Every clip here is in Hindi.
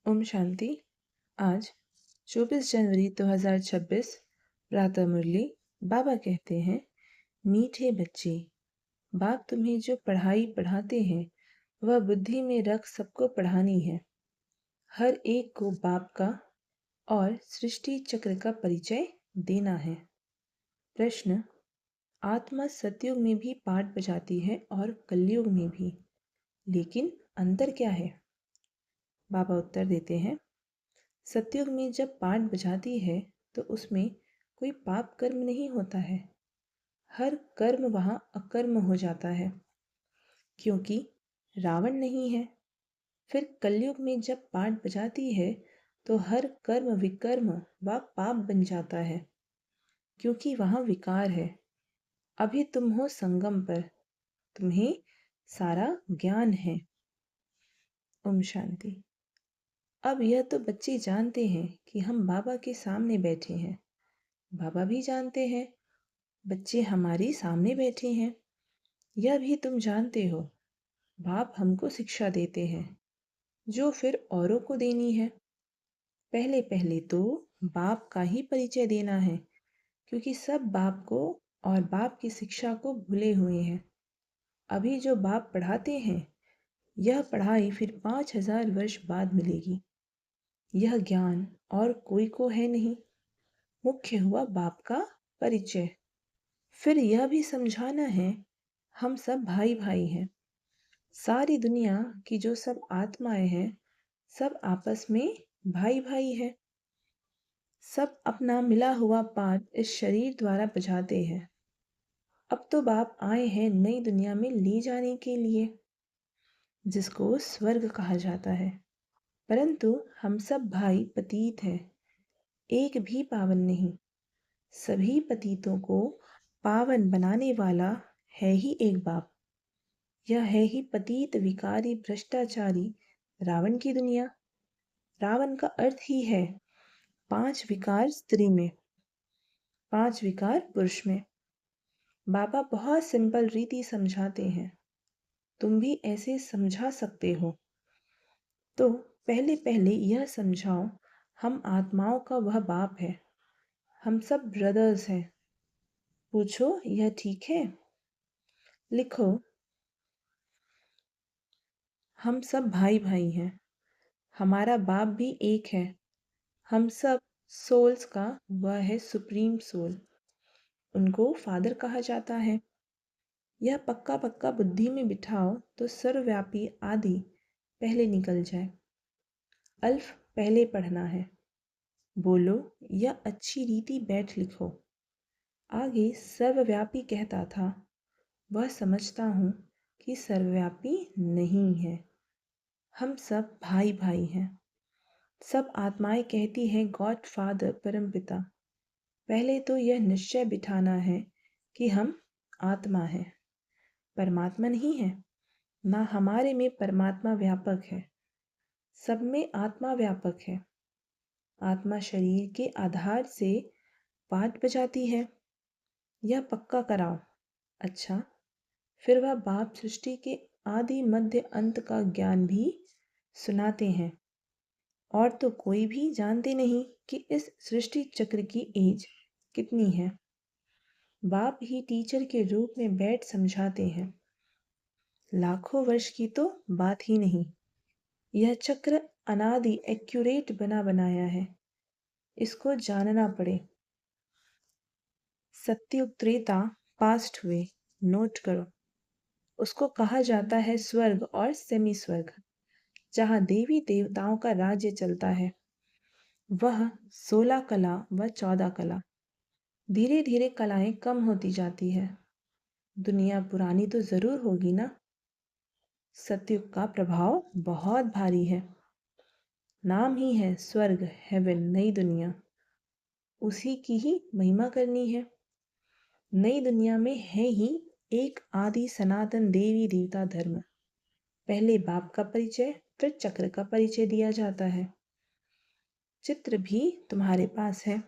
ओम शांति। आज 24 जनवरी 2026 प्रातः मुरली। बाबा कहते हैं, मीठे बच्चे, बाप तुम्हें जो पढ़ाई पढ़ाते हैं वह बुद्धि में रख सबको पढ़ानी है। हर एक को बाप का और सृष्टि चक्र का परिचय देना है। प्रश्न, आत्मा सतयुग में भी पाठ बजाती है और कलयुग में भी, लेकिन अंतर क्या है? बाबा उत्तर देते हैं, सतयुग में जब पाठ बजाती है तो उसमें कोई पाप कर्म नहीं होता है। हर कर्म वहाँ अकर्म हो जाता है, क्योंकि रावण नहीं है। फिर कलयुग में जब पाठ बजाती है तो हर कर्म विकर्म व पाप बन जाता है, क्योंकि वहाँ विकार है। अभी तुम हो संगम पर, तुम्हें सारा ज्ञान है। ओम शांति। अब यह तो बच्चे जानते हैं कि हम बाबा के सामने बैठे हैं। बाबा भी जानते हैं बच्चे हमारे सामने बैठे हैं। यह भी तुम जानते हो बाप हमको शिक्षा देते हैं, जो फिर औरों को देनी है। पहले पहले तो बाप का ही परिचय देना है, क्योंकि सब बाप को और बाप की शिक्षा को भूले हुए हैं। अभी जो बाप पढ़ाते हैं यह पढ़ाई फिर 5000 वर्ष बाद मिलेगी। यह ज्ञान और कोई को है नहीं। मुख्य हुआ बाप का परिचय। फिर यह भी समझाना है हम सब भाई भाई हैं। सारी दुनिया की जो सब आत्माएं हैं सब आपस में भाई भाई है। सब अपना मिला हुआ पाठ इस शरीर द्वारा बजाते हैं। अब तो बाप आए हैं नई दुनिया में ले जाने के लिए, जिसको स्वर्ग कहा जाता है। परंतु हम सब भाई पतित हैं, एक भी पावन नहीं। सभी पतितों को पावन बनाने वाला है ही एक बाप। यह है ही पतित विकारी भ्रष्टाचारी रावण की दुनिया। रावण का अर्थ ही है 5 विकार स्त्री में, 5 विकार पुरुष में। बाबा बहुत सिंपल रीति समझाते हैं, तुम भी ऐसे समझा सकते हो। तो पहले पहले यह समझाओ, हम आत्माओं का वह बाप है, हम सब ब्रदर्स हैं। पूछो यह ठीक है? लिखो, हम सब भाई भाई हैं, हमारा बाप भी एक है। हम सब सोल्स का वह है सुप्रीम सोल, उनको फादर कहा जाता है। यह पक्का पक्का बुद्धि में बिठाओ तो सर्वव्यापी आदि पहले निकल जाए। अल्फ पहले पढ़ना है। बोलो यह अच्छी रीति बैठ लिखो। आगे सर्वव्यापी कहता था, वह समझता हूँ कि सर्वव्यापी नहीं है। हम सब भाई भाई हैं। सब आत्माएं कहती हैं गॉड फादर परमपिता। पहले तो यह निश्चय बिठाना है कि हम आत्मा हैं, परमात्मा नहीं है। ना हमारे में परमात्मा व्यापक है, सब में आत्मा व्यापक है। आत्मा शरीर के आधार से पाठ बजाती है, यह पक्का कराओ। अच्छा, फिर वह बाप सृष्टि के आदि मध्य अंत का ज्ञान भी सुनाते हैं। और तो कोई भी जानते नहीं कि इस सृष्टि चक्र की एज कितनी है। बाप ही टीचर के रूप में बैठ समझाते हैं। लाखों वर्ष की तो बात ही नहीं। यह चक्र अनादि एक्यूरेट बना बनाया है, इसको जानना पड़े। सत्युग त्रेता पास्ट हुए, नोट करो। उसको कहा जाता है स्वर्ग और सेमी स्वर्ग, जहाँ देवी देवताओं का राज्य चलता है। वह 16 कला व 14 कला। धीरे धीरे कलाएं कम होती जाती है। दुनिया पुरानी तो जरूर होगी ना। सतयुग का प्रभाव बहुत भारी है। नाम ही है स्वर्ग, हेवन, नई दुनिया। उसी की ही महिमा करनी है। नई दुनिया में है ही एक आदि सनातन देवी देवता धर्म। पहले बाप का परिचय फिर चक्र का परिचय दिया जाता है। चित्र भी तुम्हारे पास है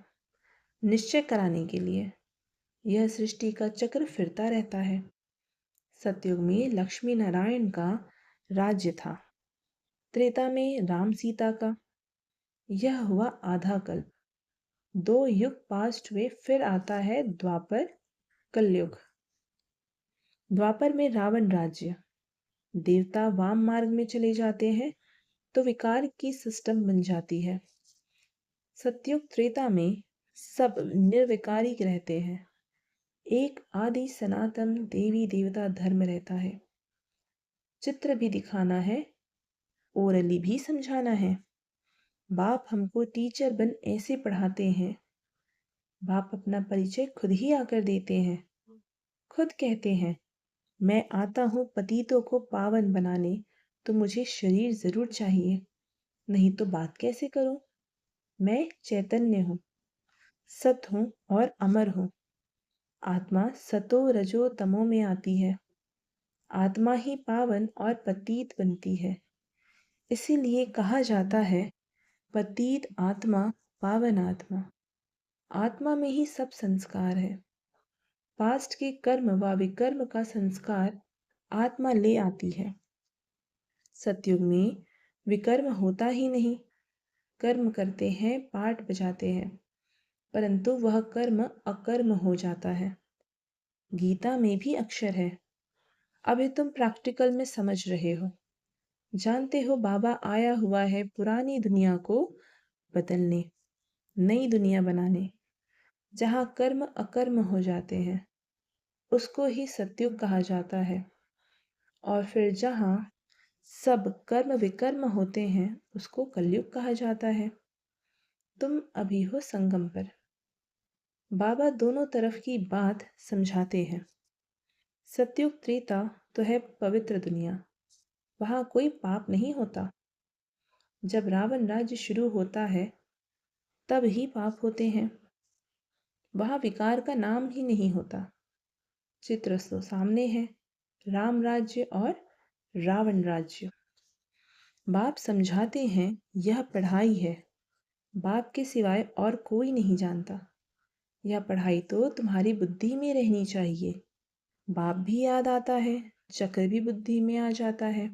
निश्चय कराने के लिए। यह सृष्टि का चक्र फिरता रहता है। सतयुग में लक्ष्मी नारायण का राज्य था। त्रेता में राम सीता का। यह हुआ आधा कल्प। 2 युग पास्ट हुए, फिर आता है द्वापर कलयुग। द्वापर में रावण राज्य। देवता वाम मार्ग में चले जाते हैं तो विकार की सिस्टम बन जाती है। सतयुग त्रेता में सब निर्विकारी रहते हैं। एक आदि सनातन देवी देवता धर्म रहता है। चित्र भी दिखाना है, ओरली भी समझाना है। बाप हमको टीचर बन ऐसे पढ़ाते हैं। बाप अपना परिचय खुद ही आकर देते हैं। खुद कहते हैं, मैं आता हूँ पतितों को पावन बनाने, तो मुझे शरीर जरूर चाहिए, नहीं तो बात कैसे करूं। मैं चैतन्य हूँ, सत हूँ और अमर हूँ। आत्मा सतो रजो तमो में आती है। आत्मा ही पावन और पतित बनती है। इसीलिए कहा जाता है, पतित आत्मा पावन आत्मा। आत्मा में ही सब संस्कार है। पास्ट के कर्म व विकर्म का संस्कार आत्मा ले आती है। सतयुग में विकर्म होता ही नहीं। कर्म करते हैं, पाठ बजाते हैं, परंतु वह कर्म अकर्म हो जाता है। गीता में भी अक्षर है। अभी तुम प्रैक्टिकल में समझ रहे हो। जानते हो बाबा आया हुआ है पुरानी दुनिया को बदलने, नई दुनिया बनाने। जहाँ कर्म अकर्म हो जाते हैं उसको ही सतयुग कहा जाता है, और फिर जहाँ सब कर्म विकर्म होते हैं उसको कलयुग कहा जाता है। तुम अभी हो संगम पर। बाबा दोनों तरफ की बात समझाते हैं। सतयुग त्रेता तो है पवित्र दुनिया, वहाँ कोई पाप नहीं होता। जब रावण राज्य शुरू होता है तब ही पाप होते हैं। वहाँ विकार का नाम ही नहीं होता। चित्र तो सामने है, राम राज्य और रावण राज्य। बाप समझाते हैं, यह पढ़ाई है, बाप के सिवाय और कोई नहीं जानता। यह पढ़ाई तो तुम्हारी बुद्धि में रहनी चाहिए। बाप भी याद आता है, चक्र भी बुद्धि में आ जाता है,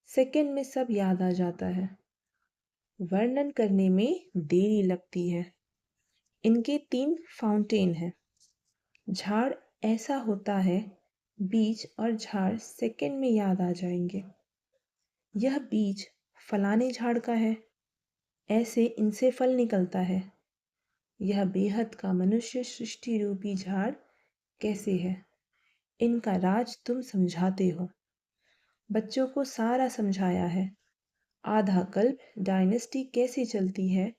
सेकंड में सब याद आ जाता है। वर्णन करने में देरी लगती है। इनके 3 फाउंटेन हैं। झाड़ ऐसा होता है, बीज और झाड़ सेकंड में याद आ जाएंगे। यह बीज फलाने झाड़ का है, ऐसे इनसे फल निकलता है। यह बेहद का मनुष्य सृष्टि रूपी झाड़ कैसे है, इनका राज तुम समझाते हो। बच्चों को सारा समझाया है। आधा कल्प डायनेस्टी कैसे चलती है,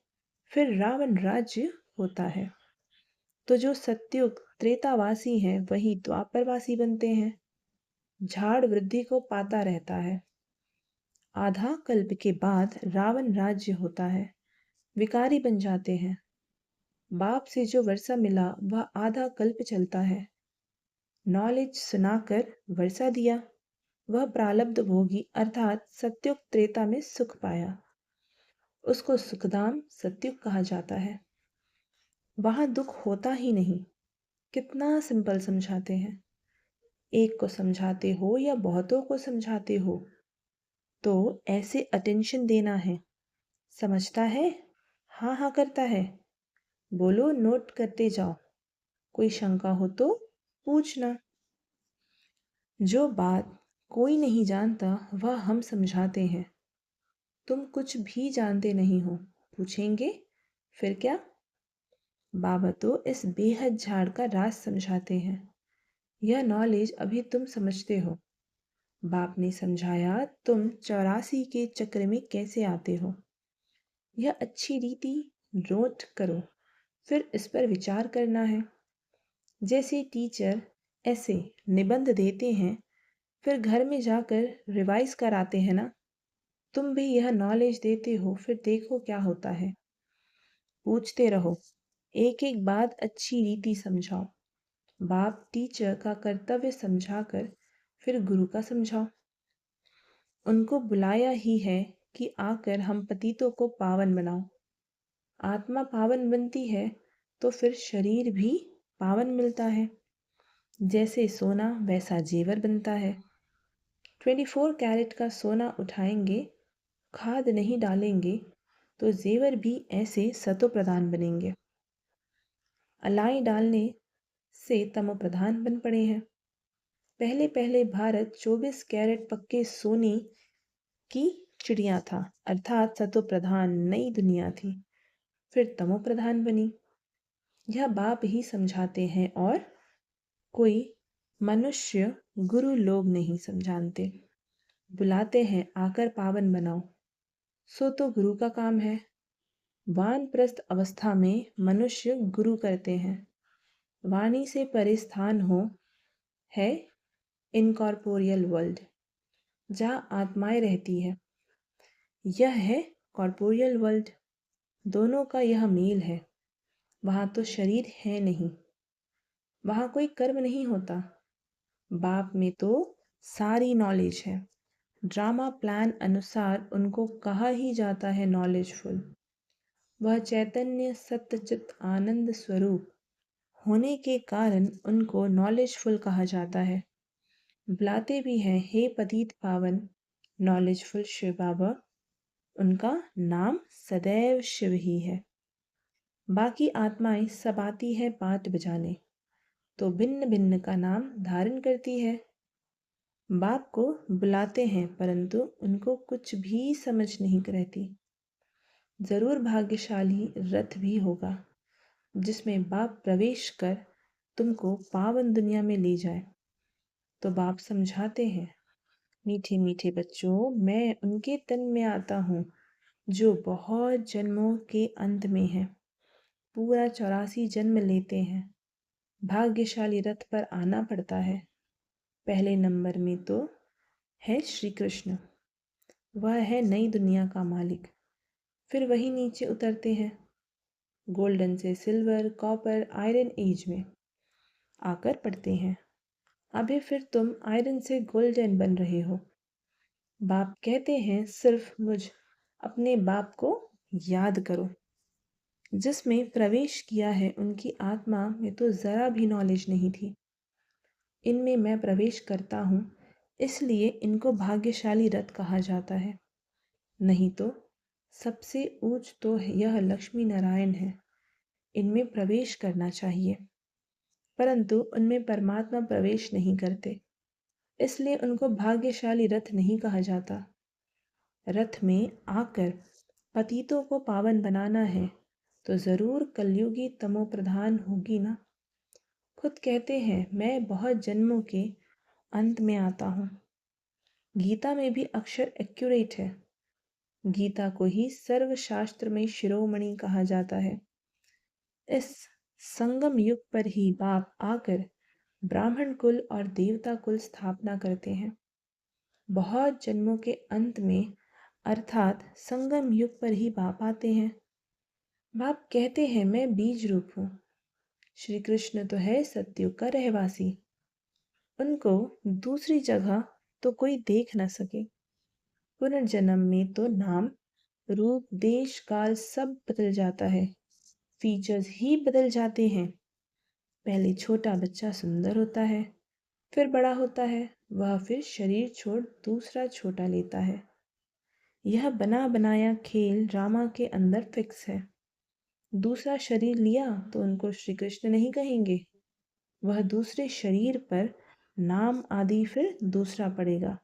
फिर रावण राज्य होता है। तो जो सतयुग त्रेतावासी हैं वही द्वापरवासी बनते हैं। झाड़ वृद्धि को पाता रहता है। आधा कल्प के बाद रावण राज्य होता है, विकारी बन जाते हैं। बाप से जो वर्षा मिला वह आधा कल्प चलता है। नॉलेज सुनाकर वर्षा दिया, वह प्रारब्ध भोगी अर्थात सतयुग त्रेता में सुख पाया। उसको सुखधाम सतयुग कहा जाता है। वहां दुख होता ही नहीं। कितना सिंपल समझाते हैं। एक को समझाते हो या बहुतों को समझाते हो तो ऐसे अटेंशन देना है। समझता है, हाँ हाँ करता है, बोलो नोट करते जाओ। कोई शंका हो तो पूछना। जो बात कोई नहीं जानता वह हम समझाते हैं। तुम कुछ भी जानते नहीं हो, पूछेंगे फिर क्या। बाबा तो इस बेहद झाड़ का राज समझाते हैं। यह नॉलेज अभी तुम समझते हो। बाप ने समझाया तुम 84 के चक्र में कैसे आते हो। यह अच्छी रीति नोट करो, फिर इस पर विचार करना है। जैसे टीचर ऐसे निबंध देते हैं, फिर घर में जाकर रिवाइज कराते हैं ना, तुम भी यह नॉलेज देते हो, फिर देखो क्या होता है। पूछते रहो, एक एक बात अच्छी रीति समझाओ। बाप टीचर का कर्तव्य समझाकर फिर गुरु का समझाओ। उनको बुलाया ही है कि आकर हम पतितों को पावन बनाओ। आत्मा पावन बनती है तो फिर शरीर भी पावन मिलता है। जैसे सोना वैसा जेवर बनता है। 24 कैरेट का सोना उठाएंगे खाद नहीं डालेंगे तो जेवर भी ऐसे सतो प्रधान बनेंगे। अलाई डालने से तमो प्रधान बन पड़े हैं। पहले पहले भारत 24 कैरेट पक्के सोने की चिड़िया था, अर्थात सतो प्रधान नई दुनिया थी। फिर तमो प्रधान बनी। यह बाप ही समझाते हैं और कोई मनुष्य गुरु लोग नहीं समझाते। बुलाते हैं आकर पावन बनाओ, सो तो गुरु का काम है। वानप्रस्थ अवस्था में मनुष्य गुरु करते हैं। वाणी से परे स्थान हो है इनकॉर्पोरियल वर्ल्ड, जहाँ आत्माएं रहती है। यह है कॉर्पोरियल वर्ल्ड। दोनों का यह मेल है। वहाँ तो शरीर है नहीं, वहाँ कोई कर्म नहीं होता। बाप में तो सारी नॉलेज है। ड्रामा प्लान अनुसार उनको कहा ही जाता है नॉलेजफुल। वह चैतन्य सत्यचित आनंद स्वरूप होने के कारण उनको नॉलेजफुल कहा जाता है। बुलाते भी हैं हे पतित पावन नॉलेजफुल शिव बाबा। उनका नाम सदैव शिव ही है। बाकी आत्माएं सब आती है पाठ बजाने, तो भिन्न भिन्न का नाम धारण करती है। बाप को बुलाते हैं परंतु उनको कुछ भी समझ नहीं रहती। जरूर भाग्यशाली रथ भी होगा जिसमें बाप प्रवेश कर तुमको पावन दुनिया में ले जाए। तो बाप समझाते हैं, मीठे मीठे बच्चों, मैं उनके तन में आता हूँ जो बहुत जन्मों के अंत में है। पूरा 84 जन्म लेते हैं। भाग्यशाली रथ पर आना पड़ता है। पहले नंबर में तो है श्री कृष्ण, वह है नई दुनिया का मालिक। फिर वही नीचे उतरते हैं, गोल्डन से सिल्वर, कॉपर, आयरन एज में आकर पड़ते हैं। अभी फिर तुम आयरन से गोल्डन बन रहे हो। बाप कहते हैं सिर्फ मुझ अपने बाप को याद करो। जिसमें प्रवेश किया है उनकी आत्मा में तो ज़रा भी नॉलेज नहीं थी। इनमें मैं प्रवेश करता हूँ, इसलिए इनको भाग्यशाली रथ कहा जाता है। नहीं तो सबसे ऊंच तो यह लक्ष्मी नारायण है। इनमें प्रवेश करना चाहिए, परंतु उनमें परमात्मा प्रवेश नहीं करते, इसलिए उनको भाग्यशाली रथ नहीं कहा जाता। रथ में आकर पतितों को पावन बनाना है तो ज़रूर कलयुगी तमो प्रधान होगी ना। खुद कहते हैं मैं बहुत जन्मों के अंत में आता हूँ। गीता में भी अक्षर एक्यूरेट है। गीता को ही सर्वशास्त्र में शिरोमणि कहा जाता है। इस संगम युग पर ही बाप आकर ब्राह्मण कुल और देवता कुल स्थापना करते हैं। बहुत जन्मों के अंत में अर्थात संगम युग पर ही बाप आते हैं। बाप कहते हैं मैं बीज रूप हूँ। श्री कृष्ण तो है सतयुग का रहवासी। उनको दूसरी जगह तो कोई देख न सके। पुनर्जन्म में तो नाम, रूप, देश, काल सब बदल जाता है। फीचर्स ही बदल जाते हैं। पहले छोटा बच्चा सुंदर होता है, फिर बड़ा होता है, वह फिर शरीर छोड़ दूसरा छोटा लेता है। यह बना बनाया खेल ड्रामा के अंदर फिक्स है। दूसरा शरीर लिया तो उनको श्री कृष्ण नहीं कहेंगे। वह दूसरे शरीर पर नाम आदि फिर दूसरा पड़ेगा।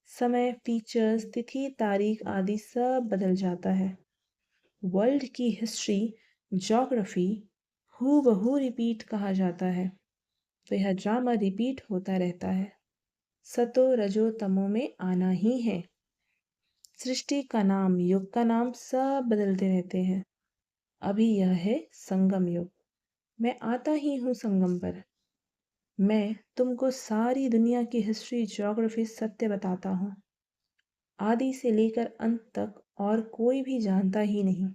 समय, फीचर्स, तिथि, तारीख आदि सब बदल जाता है। वर्ल्ड की हिस्ट्री, ज्योग्राफी हूबहू रिपीट कहा जाता है, तो यह ड्रामा रिपीट होता रहता है। सतो रजो तमो में आना ही है। सृष्टि का नाम, युग का नाम सब बदलते रहते हैं। अभी यह है संगम युग। मैं आता ही हूँ संगम पर। मैं तुमको सारी दुनिया की हिस्ट्री, ज्योग्राफी सत्य बताता हूँ। आदि से लेकर अंत तक और कोई भी जानता ही नहीं।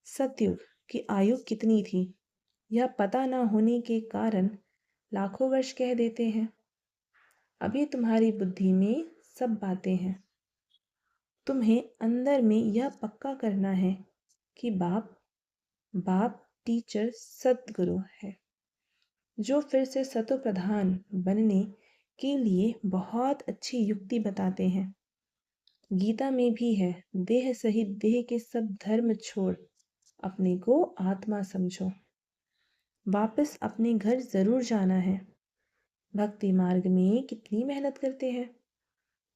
सतयुग की आयु कितनी थी यह पता न होने के कारण लाखों वर्ष कह देते हैं। अभी तुम्हारी बुद्धि में सब बातें हैं। तुम्हें अंदर में यह पक्का करना है कि बाप बाप टीचर सतगुरु है, जो फिर से सतो प्रधान बनने के लिए बहुत अच्छी युक्ति बताते हैं। गीता में भी है, देह सहित देह के सब धर्म छोड़ अपने को आत्मा समझो। वापस अपने घर जरूर जाना है। भक्ति मार्ग में कितनी मेहनत करते हैं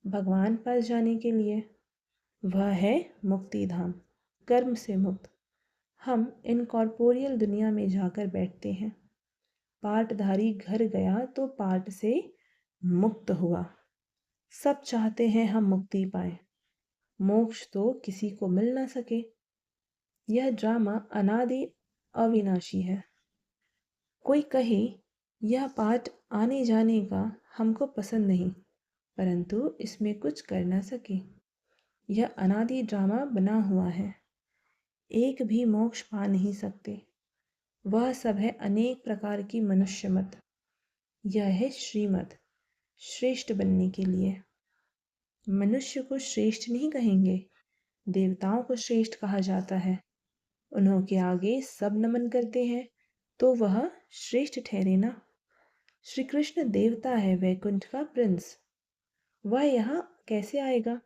भगवान पास जाने के लिए। वह है मुक्ति धाम, कर्म से मुक्त। हम इनकॉर्पोरियल दुनिया में जाकर बैठते हैं। पाटधारी घर गया तो पाट से मुक्त हुआ। सब चाहते हैं हम मुक्ति पाए, मोक्ष तो किसी को मिल ना सके। यह ड्रामा अनादि अविनाशी है। कोई कहे यह पाठ आने जाने का हमको पसंद नहीं, परंतु इसमें कुछ कर ना सके। यह अनादि ड्रामा बना हुआ है। एक भी मोक्ष पा नहीं सकते। वह सब है अनेक प्रकार की मनुष्य मत। यह है श्रीमत, श्रेष्ठ बनने के लिए। मनुष्य को श्रेष्ठ नहीं कहेंगे, देवताओं को श्रेष्ठ कहा जाता है। उन्हों के आगे सब नमन करते हैं तो वह श्रेष्ठ ठहरे ना। श्री कृष्ण देवता है, वैकुंठ का प्रिंस। वह यहाँ कैसे आएगा?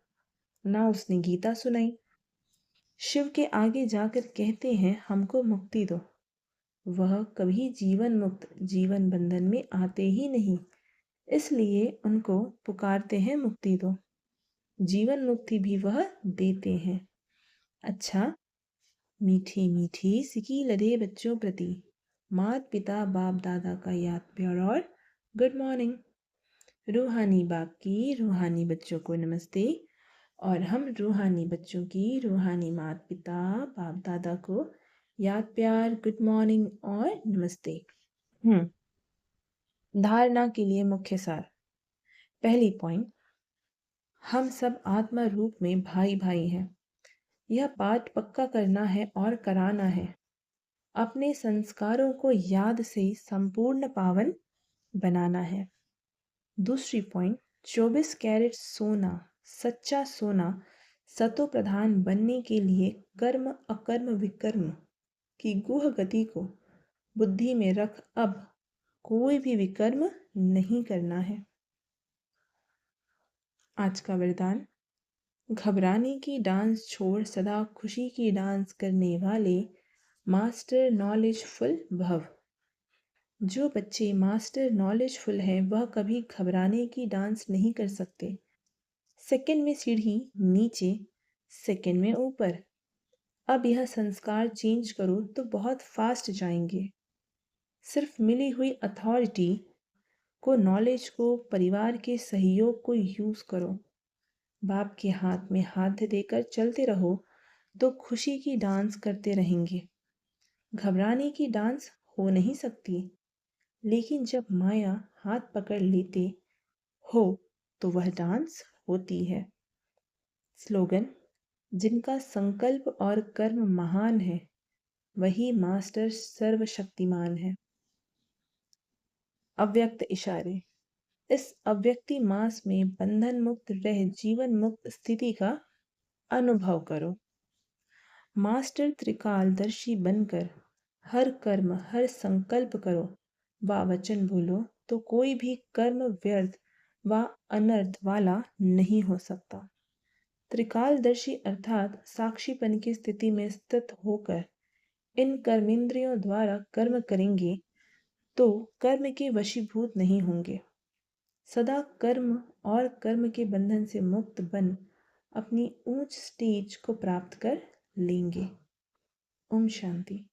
ना उसने गीता सुनाई। शिव के आगे जाकर कहते हैं हमको मुक्ति दो। वह कभी जीवन मुक्त, जीवन बंधन में आते ही नहीं, इसलिए उनको पुकारते हैं मुक्ति दो। जीवन मुक्ति भी वह देते हैं। अच्छा, मीठी मीठी सिकी लदे बच्चों प्रति मात पिता बाप दादा का याद प्यार और गुड मॉर्निंग। रूहानी बाप की रूहानी बच्चों को नमस्ते, और हम रूहानी बच्चों की रूहानी मात पिता बाप दादा को याद प्यार गुड मॉर्निंग और नमस्ते। धारणा के लिए मुख्य सार। पहली पॉइंट, हम सब आत्मा रूप में भाई भाई हैं। यह पाठ पक्का करना है और कराना है। अपने संस्कारों को याद से संपूर्ण पावन बनाना है। दूसरी पॉइंट, 24 कैरेट सोना, सच्चा सोना सतो प्रधान बनने के लिए कर्म अकर्म विकर्म की गुह गति को बुद्धि में रख अब कोई भी विकर्म नहीं करना है। आज का वरदान, घबराने की डांस छोड़ सदा खुशी की डांस करने वाले मास्टर नॉलेजफुल भव। जो बच्चे मास्टर नॉलेजफुल हैं वह कभी घबराने की डांस नहीं कर सकते। सेकंड में सीढ़ी नीचे, सेकंड में ऊपर। अब यह संस्कार चेंज करो तो बहुत फास्ट जाएंगे। सिर्फ मिली हुई अथॉरिटी को, नॉलेज को, परिवार के सहयोग को यूज करो। बाप के हाथ में हाथ देकर चलते रहो तो खुशी की डांस करते रहेंगे। घबराने की डांस हो नहीं सकती, लेकिन जब माया हाथ पकड़ लेते हो तो वह डांस होती है। स्लोगन, जिनका संकल्प और कर्म महान है वही मास्टर सर्वशक्तिमान है। अव्यक्त इशारे। इस अव्यक्ति मास में बंधन मुक्त रह जीवन मुक्त स्थिति का अनुभव करो। मास्टर त्रिकालदर्शी बनकर हर कर्म हर संकल्प करो व वचन बोलो तो कोई भी कर्म व्यर्थ व अनर्थ वाला नहीं हो सकता। त्रिकालदर्शी अर्थात साक्षीपन की स्थिति में स्थित होकर इन कर्मेंद्रियों द्वारा कर्म करेंगे तो कर्म के वशीभूत नहीं होंगे। सदा कर्म और कर्म के बंधन से मुक्त बन अपनी ऊंच स्टेज को प्राप्त कर लेंगे। ओम शांति।